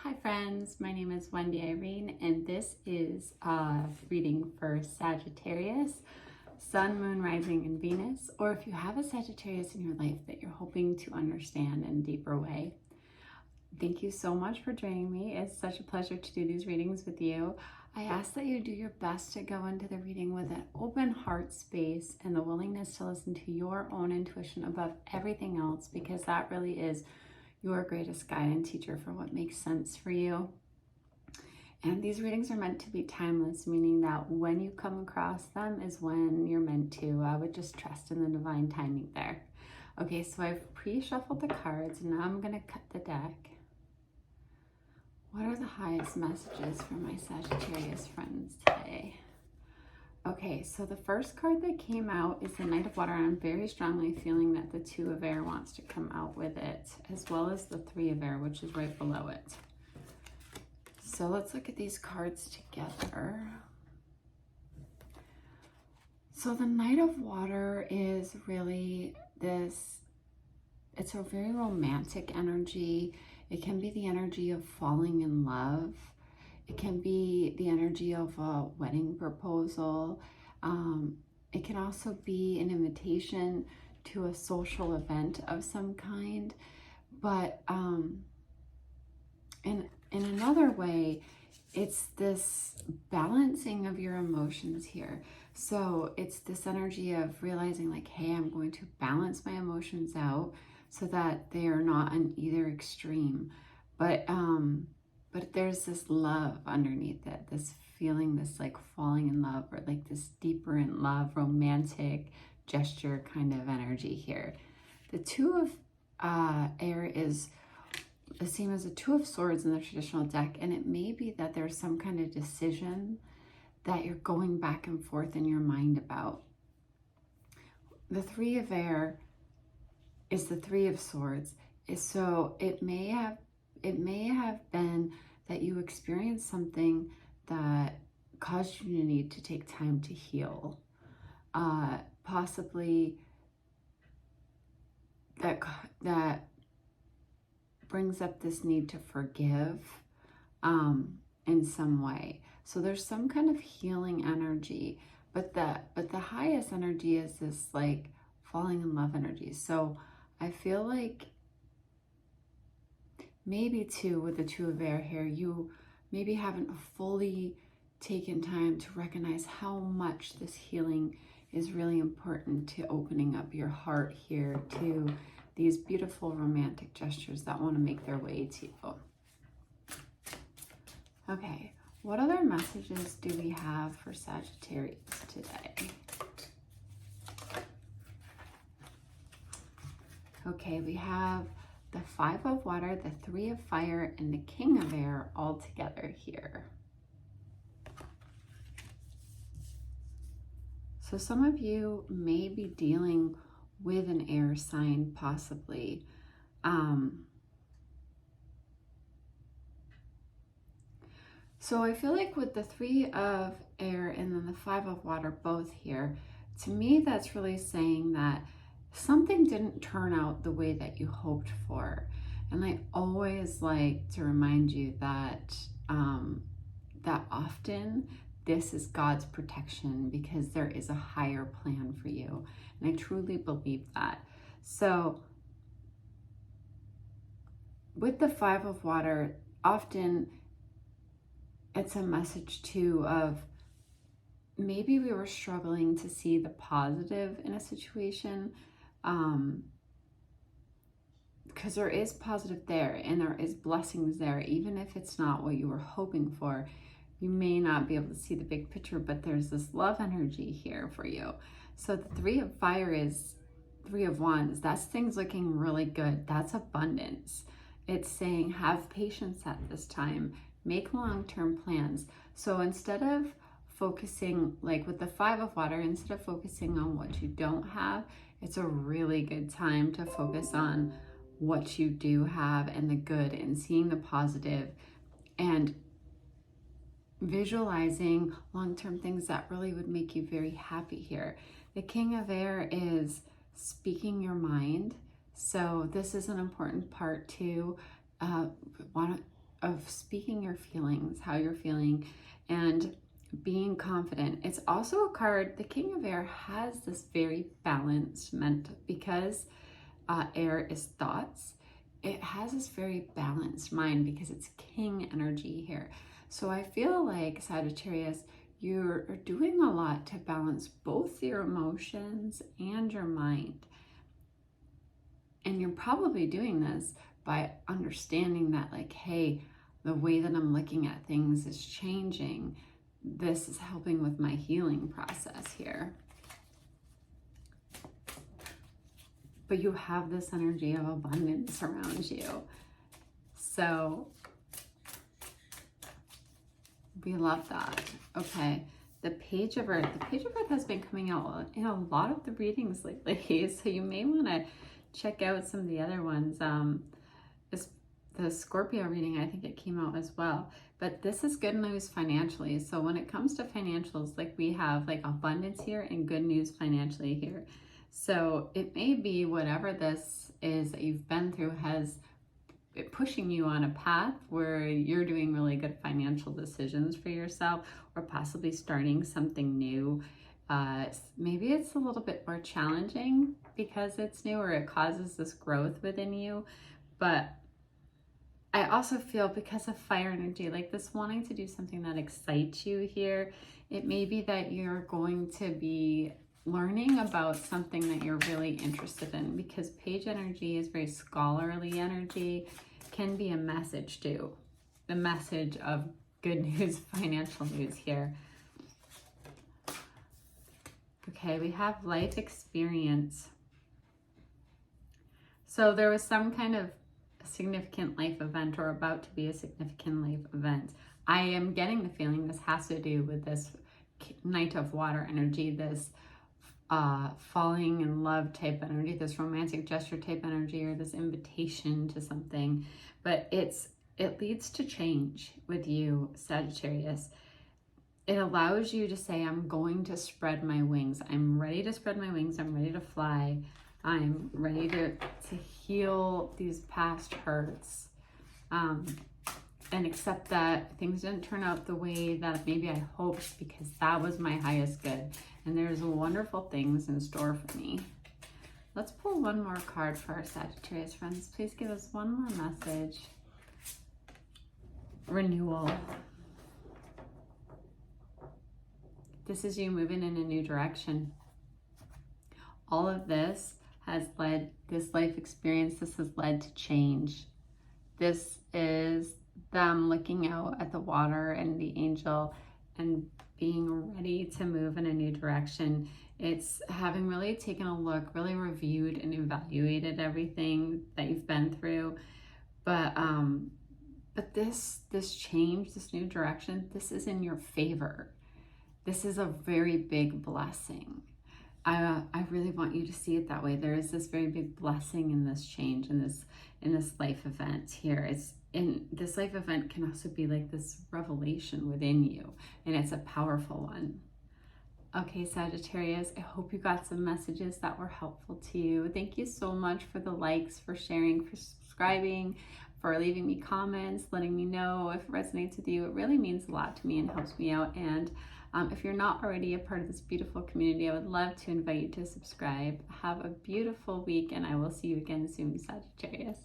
Hi friends, my name is Wendy Irene and this is a reading for Sagittarius, Sun, Moon, Rising, and Venus, or if you have a Sagittarius in your life that you're hoping to understand in a deeper way. Thank you so much for joining me. It's such a pleasure to do these readings with you. I ask that you do your best to go into the reading with an open heart space and the willingness to listen to your own intuition above everything else, because that really is your greatest guide and teacher for what makes sense for you. And these readings are meant to be timeless, meaning that when you come across them is when you're meant to. I would just trust in the divine timing there. Okay, so I've pre-shuffled the cards and now I'm going to cut the deck. What are the highest messages for my Sagittarius friends today? Okay, so the first card that came out is the Knight of Water, and I'm very strongly feeling that the Two of Air wants to come out with it, as well as the Three of Air, which is right below it. So let's look at these cards together. So the Knight of Water is really this, it's a very romantic energy. It can be the energy of falling in love. It can be the energy of a wedding proposal. It can also be an invitation to a social event of some kind. But in another way, it's this balancing of your emotions here. So it's this energy of realizing like, hey, I'm going to balance my emotions out so that they are not on either extreme. But there's this love underneath it, this feeling, this like falling in love, or like this deeper in love, romantic gesture kind of energy here. The Two of Air is the same as the Two of Swords in the traditional deck, and it may be that there's some kind of decision that you're going back and forth in your mind about. The Three of Air is the Three of Swords, so it may have been that you experienced something that caused you to need to take time to heal. Possibly that brings up this need to forgive in some way. So there's some kind of healing energy, but the highest energy is this like falling in love energy. So I feel like maybe too with the Two of Air here, you maybe haven't fully taken time to recognize how much this healing is really important to opening up your heart here to these beautiful romantic gestures that want to make their way to you. Okay, what other messages do we have for Sagittarius today? Okay, we have the Five of Water, the Three of Fire, and the King of Air all together here. So some of you may be dealing with an air sign, possibly. So I feel like with the Three of Air and then the Five of Water both here, to me that's really saying that something didn't turn out the way that you hoped for. And I always like to remind you that that often this is God's protection, because there is a higher plan for you. And I truly believe that. So with the Five of Water, often it's a message too of maybe we were struggling to see the positive in a situation, because there is positive there and there is blessings there, even if it's not what you were hoping for. You may not be able to see the big picture, but there's this love energy here for you. So the Three of Fire is Three of Wands. That's things looking really good. That's abundance. It's saying have patience at this time, make long-term plans. So instead of focusing, like with the Five of Water, instead of focusing on what you don't have, it's a really good time to focus on what you do have and the good, and seeing the positive and visualizing long-term things that really would make you very happy here. The King of Air is speaking your mind. So this is an important part too. of speaking your feelings, how you're feeling, and being confident. It's also a card, the King of Air has this very balanced because air is thoughts. It has this very balanced mind because it's king energy here. So I feel like, Sagittarius, you're doing a lot to balance both your emotions and your mind. And you're probably doing this by understanding that, like, hey, the way that I'm looking at things is changing. This is helping with my healing process here. But you have this energy of abundance around you. So we love that. Okay. The Page of Earth. The Page of Earth has been coming out in a lot of the readings lately. So you may want to check out some of the other ones. The Scorpio reading, I think it came out as well. But this is good news financially. So when it comes to financials, like, we have like abundance here and good news financially here. So it may be whatever this is that you've been through has it pushing you on a path where you're doing really good financial decisions for yourself, or possibly starting something new. Maybe it's a little bit more challenging because it's new, or it causes this growth within you. But I also feel, because of fire energy, like this wanting to do something that excites you here, it may be that you're going to be learning about something that you're really interested in, because page energy is very scholarly energy, can be a message too. The message of good news, financial news here. Okay, we have life experience. So there was some kind of significant life event, or about to be a significant life event. I am getting the feeling this has to do with this Knight of Water energy, this falling in love type energy, this romantic gesture type energy, or this invitation to something. But it leads to change with you, Sagittarius. It allows you to say, I'm going to spread my wings. I'm ready to spread my wings. I'm ready to fly. I'm ready to heal these past hurts, and accept that things didn't turn out the way that maybe I hoped, because that was my highest good. And there's wonderful things in store for me. Let's pull one more card for our Sagittarius friends. Please give us one more message. Renewal. This is you moving in a new direction. All of this has led, this life experience, this has led to change. This is them looking out at the water and the angel and being ready to move in a new direction. It's having really taken a look, really reviewed and evaluated everything that you've been through. But this change, this new direction, this is in your favor. This is a very big blessing. I really want you to see it that way. There is this very big blessing in this change, in this life event here. This life event can also be like this revelation within you, and it's a powerful one. Okay, Sagittarius, I hope you got some messages that were helpful to you. Thank you so much for the likes, for sharing, for subscribing, for leaving me comments, letting me know if it resonates with you. It really means a lot to me and helps me out. And if you're not already a part of this beautiful community, I would love to invite you to subscribe. Have a beautiful week, and I will see you again soon, Sagittarius.